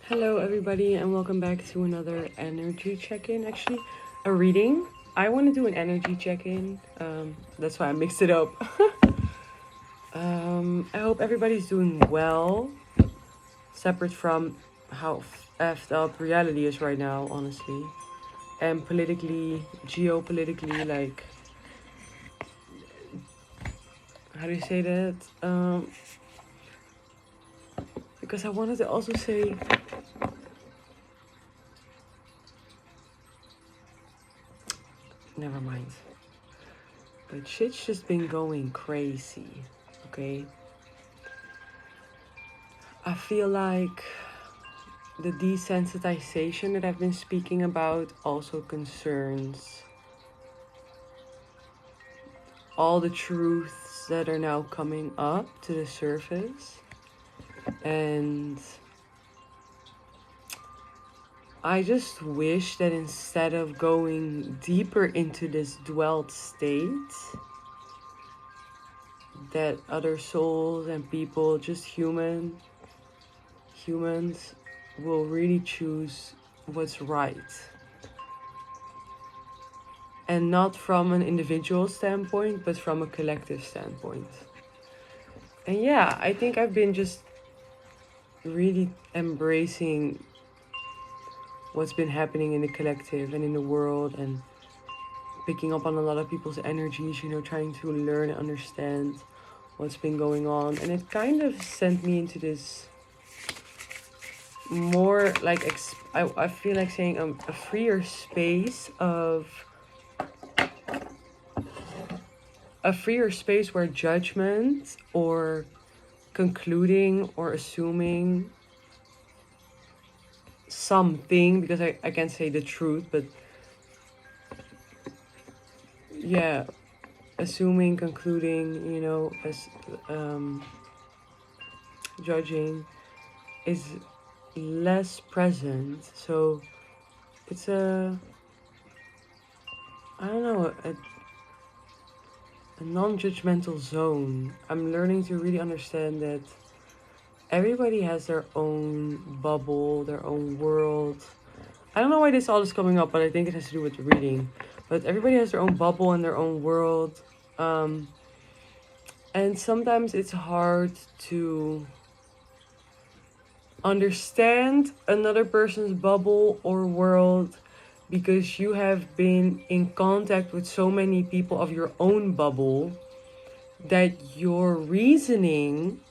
Hello, everybody, and welcome back to another energy check in. Actually, a reading. I want to do an energy check in. That's why I mixed it up. I hope everybody's doing well, separate from how effed up reality is right now, honestly. And politically, geopolitically, like, how do you say that? Because I wanted to also say, never mind. But shit's just been going crazy, okay? I feel like the desensitization that I've been speaking about also concerns all the truths that are now coming up to the surface. And I just wish that instead of going deeper into this dwelt state, that other souls and people, just humans, will really choose what's right. And not from an individual standpoint, but from a collective standpoint. And yeah, I think I've been just really embracing what's been happening in the collective and in the world, and picking up on a lot of people's energies, trying to learn and understand what's been going on. And it kind of sent me into this more like, I feel like saying a freer space where judgment or concluding or assuming something, because I can't say the truth, but yeah, assuming, concluding, as judging is less present. So it's I don't know, a non-judgmental zone. I'm learning to really understand that everybody has their own bubble, their own world. I don't know why this all is coming up, but I think it has to do with the reading. But everybody has their own bubble and their own world. And sometimes it's hard to understand another person's bubble or world because you have been in contact with so many people of your own bubble that your reasoning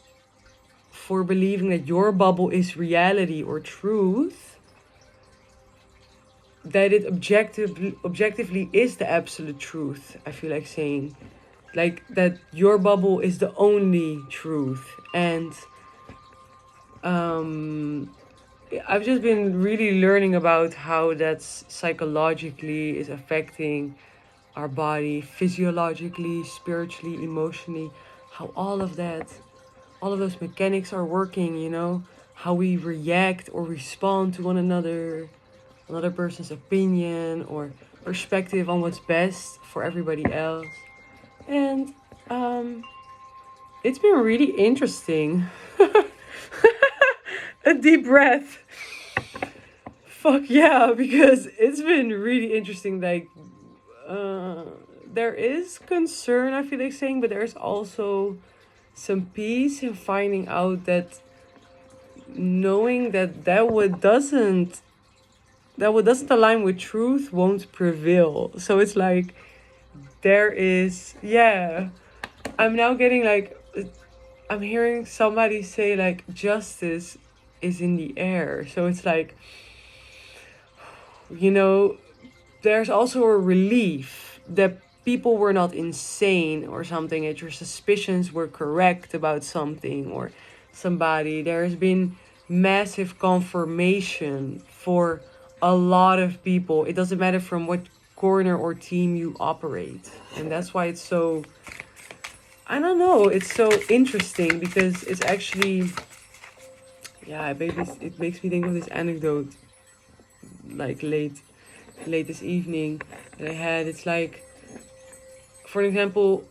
for believing that your bubble is reality or truth, that it objectively is the absolute truth. I feel like saying, like, that your bubble is the only truth. And I've just been really learning about how that's psychologically is affecting our body, physiologically, spiritually, emotionally, how all of those mechanics are working, how we react or respond to another person's opinion or perspective on what's best for everybody else. And it's been really interesting. A deep breath. Fuck yeah, because it's been really interesting. Like, there is concern, I feel like saying, but there's also some peace in finding out that knowing that what doesn't align with truth won't prevail. So it's like there is, yeah. I'm now getting like, I'm hearing somebody say like justice is in the air. So it's like, there's also a relief that people were not insane or something, that your suspicions were correct about something or somebody. There's been massive confirmation for a lot of people. It doesn't matter from what corner or team you operate. And that's why it's so, I don't know, it's so interesting, because it's actually, yeah, it makes me think of this anecdote, like late this evening that I had. It's like, for example,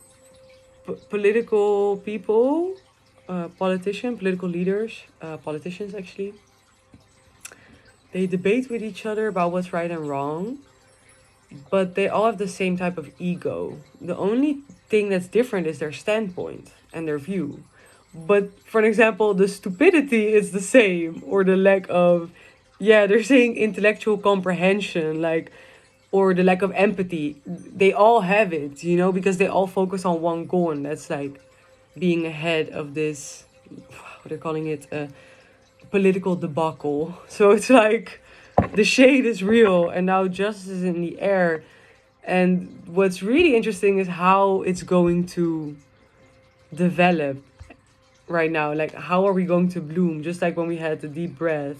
political people, political leaders, politicians actually, they debate with each other about what's right and wrong, but they all have the same type of ego. The only thing that's different is their standpoint and their view. But for an example, the stupidity is the same, or the lack of, yeah, they're saying intellectual comprehension, like, or the lack of empathy. They all have it, you know, because they all focus on one goal, and that's like being ahead of this, what they're calling it, a political debacle. So it's like the shade is real, and now justice is in the air. And what's really interesting is how it's going to develop right now. Like, how are we going to bloom? Just like when we had the deep breath,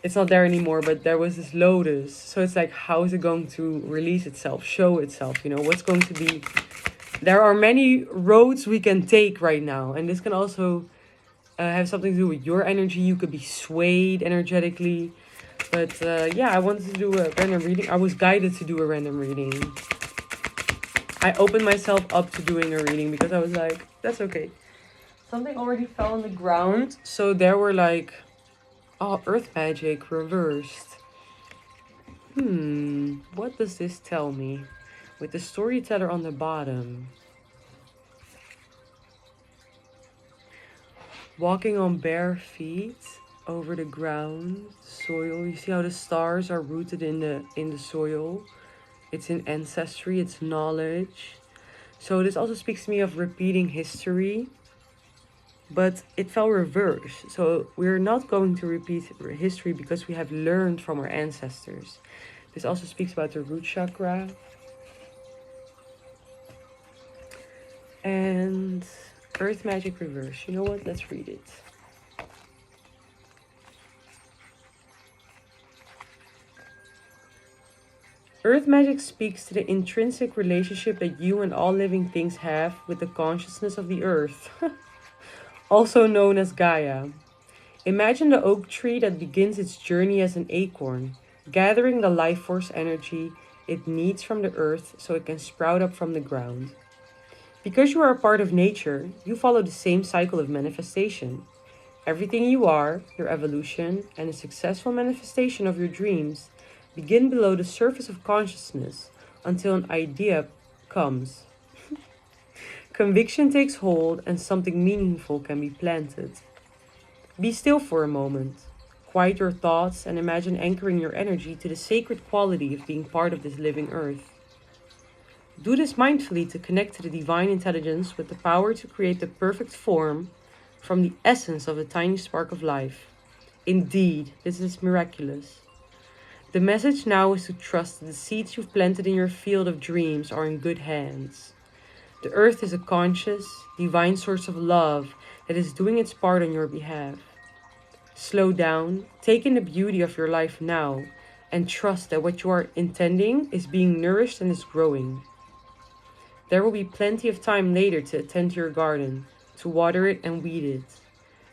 it's not there anymore, but there was this lotus. So it's like, how is it going to release itself, show itself? You know, what's going to be. There are many roads we can take right now, and this can also have something to do with your energy. You could be swayed energetically. But yeah, I wanted to do a random reading. I was guided to do a random reading. I opened myself up to doing a reading because I was like, that's okay. Something already fell on the ground. So there were like, oh, earth magic reversed. What does this tell me? With the storyteller on the bottom. Walking on bare feet over the ground, soil. You see how the stars are rooted in the soil. It's in ancestry, it's knowledge. So this also speaks to me of repeating history, but it fell reverse. So we're not going to repeat history because we have learned from our ancestors. This also speaks about the root chakra. And earth magic reverse. You know what? Let's read it. Earth magic speaks to the intrinsic relationship that you and all living things have with the consciousness of the earth, also known as Gaia. Imagine the oak tree that begins its journey as an acorn, gathering the life force energy it needs from the earth so it can sprout up from the ground. Because you are a part of nature, you follow the same cycle of manifestation. Everything you are, your evolution, and a successful manifestation of your dreams begin below the surface of consciousness until an idea comes. Conviction takes hold and something meaningful can be planted. Be still for a moment. Quiet your thoughts and imagine anchoring your energy to the sacred quality of being part of this living earth. Do this mindfully to connect to the divine intelligence with the power to create the perfect form from the essence of a tiny spark of life. Indeed, this is miraculous. The message now is to trust that the seeds you've planted in your field of dreams are in good hands. The earth is a conscious, divine source of love that is doing its part on your behalf. Slow down, take in the beauty of your life now, and trust that what you are intending is being nourished and is growing. There will be plenty of time later to attend to your garden, to water it and weed it.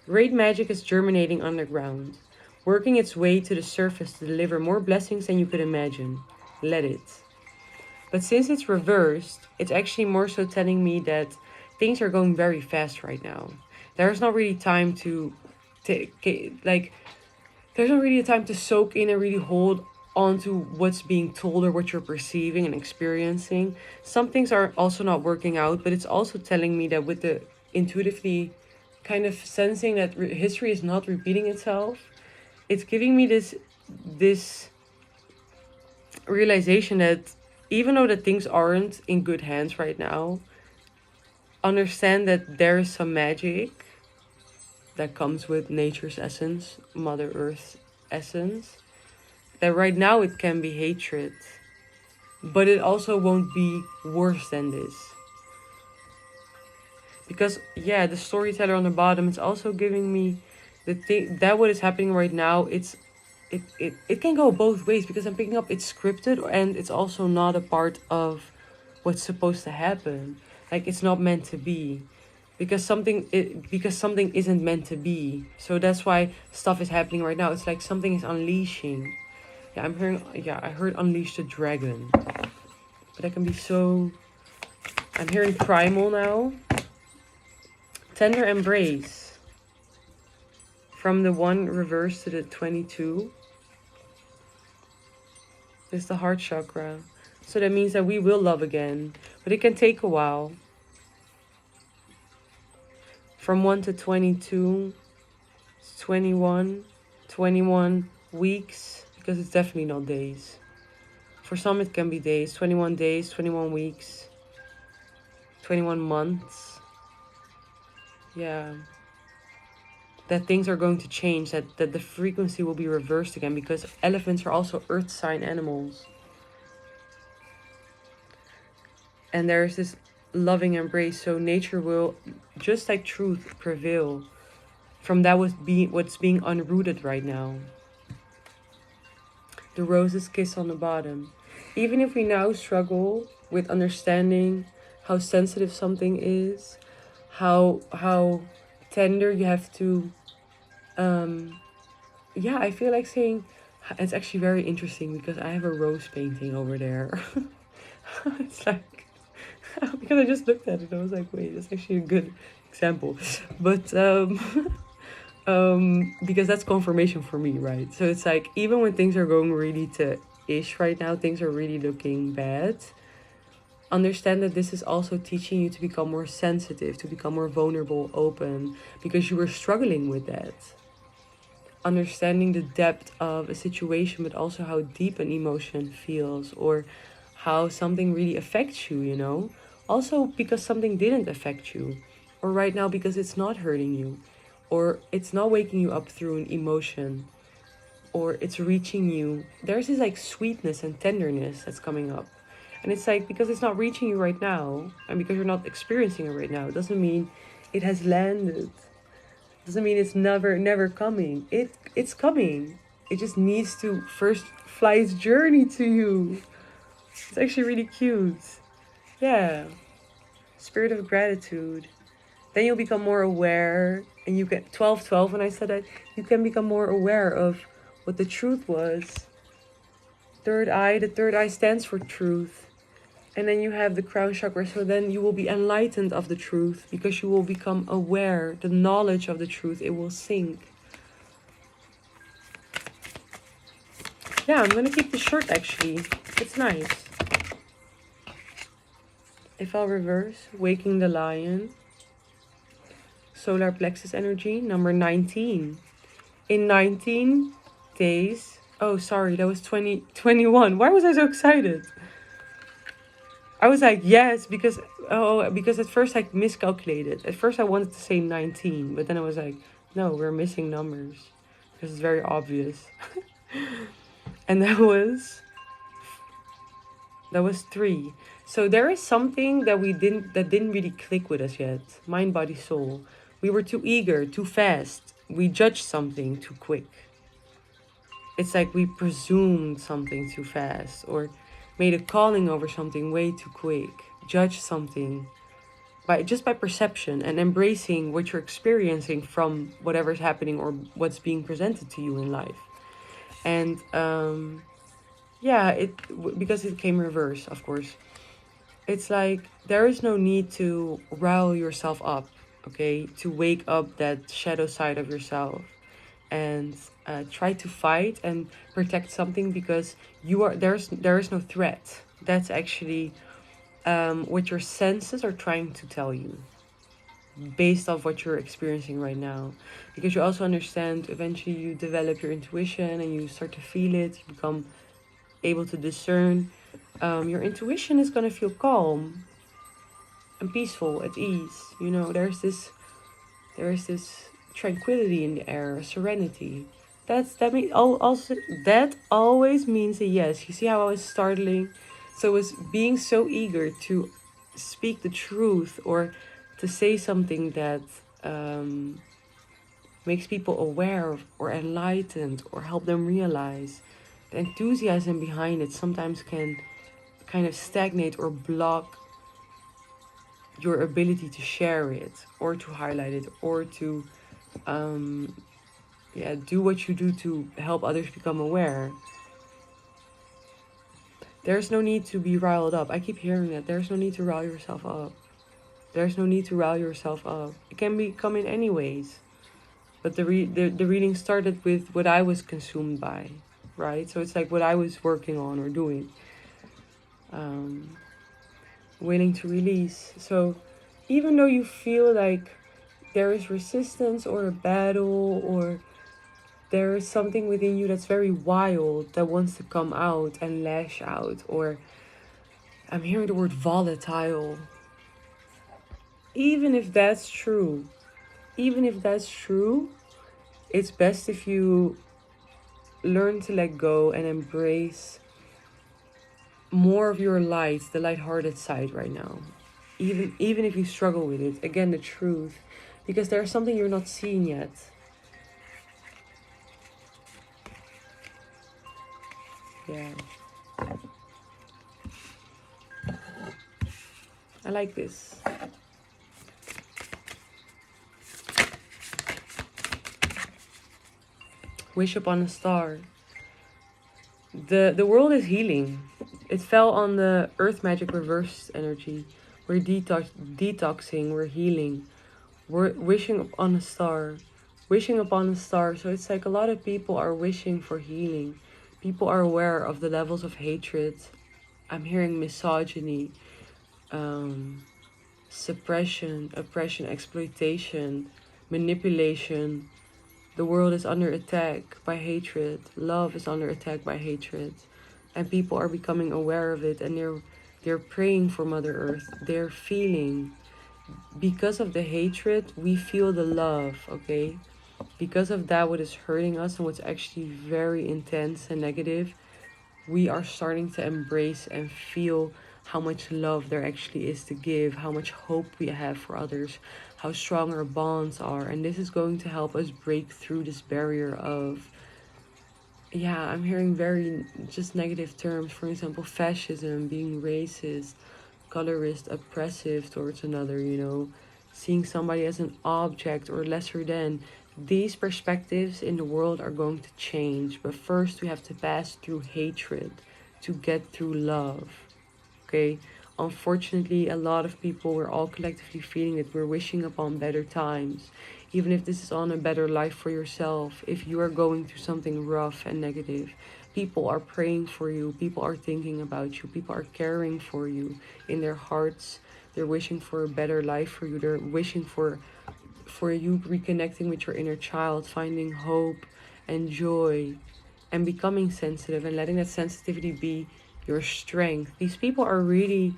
Great magic is germinating underground, working its way to the surface to deliver more blessings than you could imagine. Let it. But since it's reversed, it's actually more so telling me that things are going very fast right now. There's not really time to there's not really a time to soak in and really hold onto what's being told or what you're perceiving and experiencing. Some things are also not working out, but it's also telling me that with the intuitively kind of sensing that history is not repeating itself, it's giving me this realization that even though that things aren't in good hands right now, understand that there is some magic that comes with nature's essence, Mother Earth's essence. That right now it can be hatred, but it also won't be worse than this. Because, yeah, the storyteller on the bottom, it's also giving me the thing that what is happening right now, it can go both ways, because I'm picking up it's scripted and it's also not a part of what's supposed to happen. Like, it's not meant to be. Because something isn't meant to be. So that's why stuff is happening right now. It's like something is unleashing. I heard unleash the dragon. But that can be so... I'm hearing primal now. Tender embrace. From the 1 reverse to the 22 is the heart chakra. So that means that we will love again, but it can take a while. From 1 to 22, 21, 21 weeks, because it's definitely not days. For some it can be days, 21 days, 21 weeks, 21 months. Yeah. That things are going to change, that the frequency will be reversed again, because elephants are also earth sign animals. And there's this loving embrace, so nature will, just like truth, prevail from that what's being unrooted right now. The rose's kiss on the bottom. Even if we now struggle with understanding how sensitive something is, how tender you have to, yeah, I feel like saying, it's actually very interesting because I have a rose painting over there. It's like, because I just looked at it, I was like, wait, that's actually a good example. But because that's confirmation for me, right? So it's like, even when things are going really to ish right now, things are really looking bad, understand that this is also teaching you to become more sensitive, to become more vulnerable, open, because you were struggling with that. Understanding the depth of a situation, but also how deep an emotion feels, or how something really affects you, you know? Also because something didn't affect you, or right now because it's not hurting you, or it's not waking you up through an emotion, or it's reaching you. There's this like sweetness and tenderness that's coming up. And it's like, because it's not reaching you right now, and because you're not experiencing it right now, it doesn't mean it has landed. Doesn't mean it's never coming. It's coming. It just needs to first fly its journey to you. It's actually really cute. Yeah. Spirit of gratitude. Then you'll become more aware, and you get 12-12. When I said that, you can become more aware of what the truth was. Third eye, the third eye stands for truth. And then you have the crown chakra, so then you will be enlightened of the truth, because you will become aware, the knowledge of the truth, it will sink. Yeah, I'm gonna keep the shirt actually. It's nice. If I'll reverse, waking the lion. Solar plexus energy, number 19. In 19 days, oh sorry, that was 2021. Why was I so excited? I was like, yes, because at first I miscalculated. At first I wanted to say 19, but then I was like, no, we're missing numbers. Because it's very obvious. And that was 3. So there is something that didn't really click with us yet. Mind, body, soul. We were too eager, too fast. We judged something too quick. It's like we presumed something too fast, or made a calling over something way too quick. Judge something by perception, and embracing what you're experiencing from whatever's happening or what's being presented to you in life. And yeah, because it came reverse, of course. It's like there is no need to rile yourself up, okay? To wake up that shadow side of yourself, and try to fight and protect something, because there is no threat. That's actually what your senses are trying to tell you, based off what you're experiencing right now. Because you also understand, eventually you develop your intuition and you start to feel it, you become able to discern. Your intuition is going to feel calm and peaceful, at ease. You know, there's this tranquility in the air, a serenity. That always means a yes. You see how I was startling? So it was being so eager to speak the truth, or to say something that makes people aware of, or enlightened, or help them realize. The enthusiasm behind it sometimes can kind of stagnate or block your ability to share it, or to highlight it, or to do what you do to help others become aware. There's no need to be riled up. I keep hearing that. There's no need to rile yourself up. There's no need to rile yourself up. It can be come in any ways. But the reading started with what I was consumed by, right? So it's like what I was working on or doing, um, willing to release. So even though you feel like there is resistance or a battle, or there is something within you that's very wild that wants to come out and lash out, or I'm hearing the word volatile. Even if that's true, even if that's true, it's best if you learn to let go and embrace more of your light, the lighthearted side right now. Even if you struggle with it, again, the truth, because there's something you're not seeing yet. Yeah, I like this. Wish upon a star. The world is healing. It fell on the earth magic reverse energy. We're detoxing, we're healing. We're wishing upon a star. Wishing upon a star. So it's like a lot of people are wishing for healing. People are aware of the levels of hatred. I'm hearing misogyny, um, suppression, oppression, exploitation, manipulation. The world is under attack by hatred. Love is under attack by hatred. And people are becoming aware of it, and they're praying for Mother Earth. They're feeling, because of the hatred, we feel the love, okay? Because of that, what is hurting us and what's actually very intense and negative, we are starting to embrace and feel how much love there actually is to give, how much hope we have for others, how strong our bonds are. And this is going to help us break through this barrier of, yeah, I'm hearing very just negative terms. For example, fascism, being racist, colorist, oppressive towards another, seeing somebody as an object or lesser than. These perspectives in the world are going to change, but first we have to pass through hatred to get through love. Okay? Unfortunately, a lot of people, we're all collectively feeling it. We're wishing upon better times. Even if this is on a better life for yourself, if you are going through something rough and negative, people are praying for you, people are thinking about you, people are caring for you in their hearts. They're wishing for a better life for you. They're wishing for you reconnecting with your inner child, finding hope and joy, and becoming sensitive and letting that sensitivity be your strength. These people are really,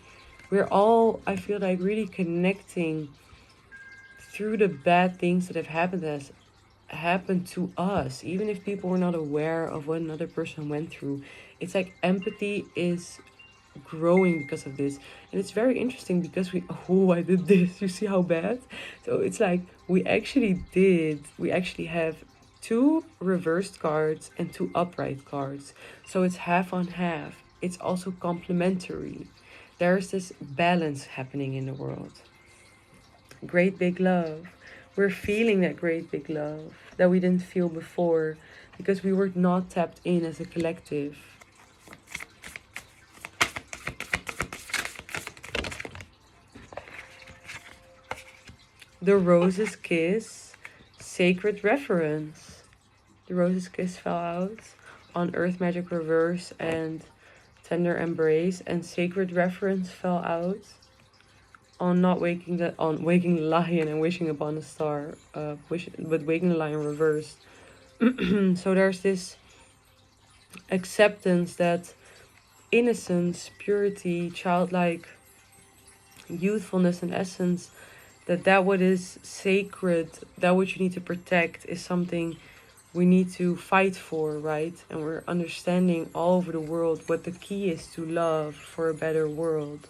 we're all, I feel like, really connecting through the bad things that have happened to us, even if people were not aware of what another person went through. It's like empathy is growing because of this. And it's very interesting because I did this, you see how bad. So it's like we actually have two reversed cards and two upright cards, so it's half on half. It's also complementary. There's this balance happening in the world. Great big love. We're feeling that great big love that we didn't feel before because we were not tapped in as a collective. The Rose's Kiss, Sacred Reference. The Rose's Kiss fell out on Earth Magic Reverse and Tender Embrace, and Sacred Reference fell out on Waking the Lion and Wishing Upon a Star. But Waking the Lion reversed. So there's this acceptance that innocence, purity, childlike youthfulness and essence, that what is sacred, that what you need to protect, is something we need to fight for, right? And we're understanding all over the world what the key is to love for a better world.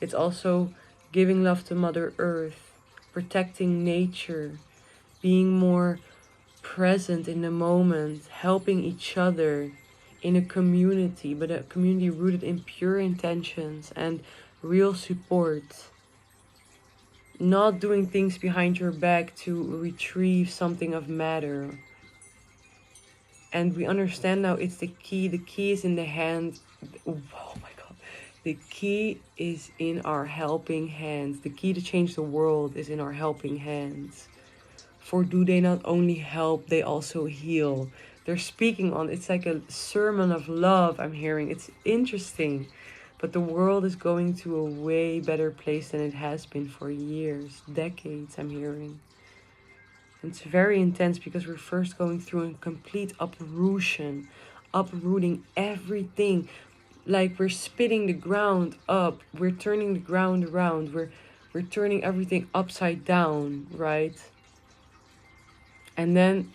It's also giving love to Mother Earth, protecting nature, being more present in the moment, helping each other in a community, but a community rooted in pure intentions and real support. Not doing things behind your back to retrieve something of matter. And we understand now it's the key. The key is in the hand. Oh my God. The key is in our helping hands. The key to change the world is in our helping hands. For do they not only help, they also heal. They're speaking on, it's like a sermon of love I'm hearing. It's interesting. But the world is going to a way better place than it has been for years, decades, I'm hearing. It's very intense because we're first going through a complete uprooting everything. Like we're spitting the ground up, we're turning the ground around, we're turning everything upside down, right? And then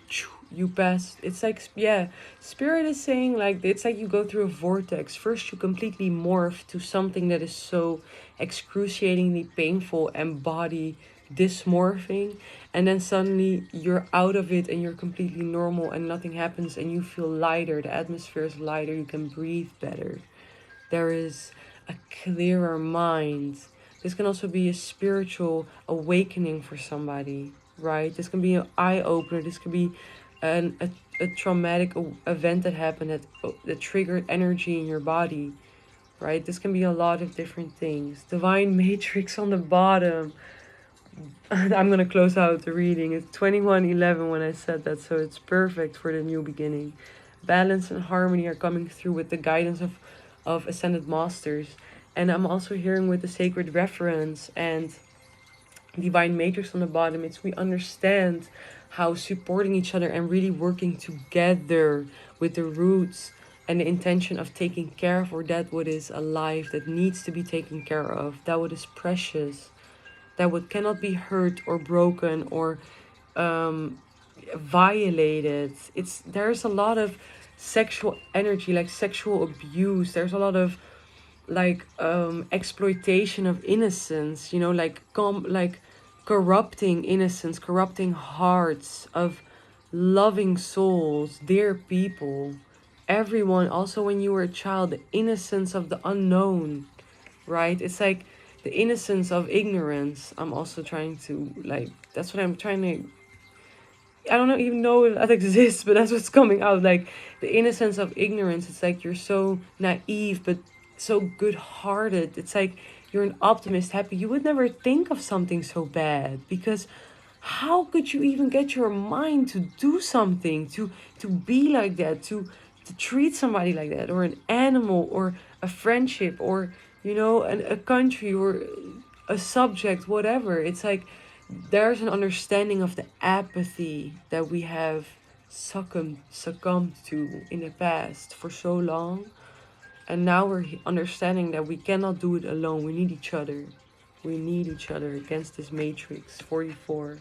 you pass. It's like, yeah, spirit is saying like it's like you go through a vortex. First you completely morph to something that is so excruciatingly painful and body dysmorphing, and then suddenly you're out of it and you're completely normal and nothing happens and you feel lighter. The atmosphere is lighter, you can breathe better, there is a clearer mind. This can also be a spiritual awakening for somebody, right? This can be an eye opener. This could be a traumatic event that happened that triggered energy in your body, right? This can be a lot of different things. Divine Matrix on the bottom. I'm going to close out the reading. It's 21:11 when I said that, so it's perfect for the new beginning. Balance and harmony are coming through with the guidance of Ascended Masters. And I'm also hearing with the Sacred Reference and Divine Matrix on the bottom. It's we understand how supporting each other and really working together with the roots and the intention of taking care of, or that what is alive, that needs to be taken care of, that what is precious, that what cannot be hurt or broken or violated. There's a lot of sexual energy, like sexual abuse. There's a lot of like exploitation of innocence, you know, like corrupting innocence, corrupting hearts of loving souls, dear people, everyone. Also when you were a child, the innocence of the unknown, right? It's like the innocence of ignorance. I'm also trying to like, that's what I'm trying to, I don't even know if that exists, but that's what's coming out. Like the innocence of ignorance. It's like you're so naive, but so good-hearted. It's like you're an optimist, happy. You would never think of something so bad, because how could you even get your mind to do something, to be like that, to treat somebody like that, or an animal, or a friendship, or you know, a country, or a subject, whatever. It's like there's an understanding of the apathy that we have succumbed to in the past for so long. And now we're understanding that we cannot do it alone. We need each other. We need each other against this matrix. 44.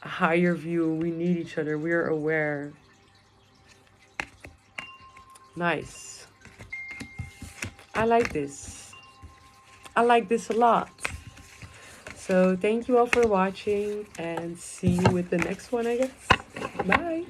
A higher view. We need each other. We are aware. Nice. I like this. I like this a lot. So thank you all for watching, and see you with the next one, I guess. Bye.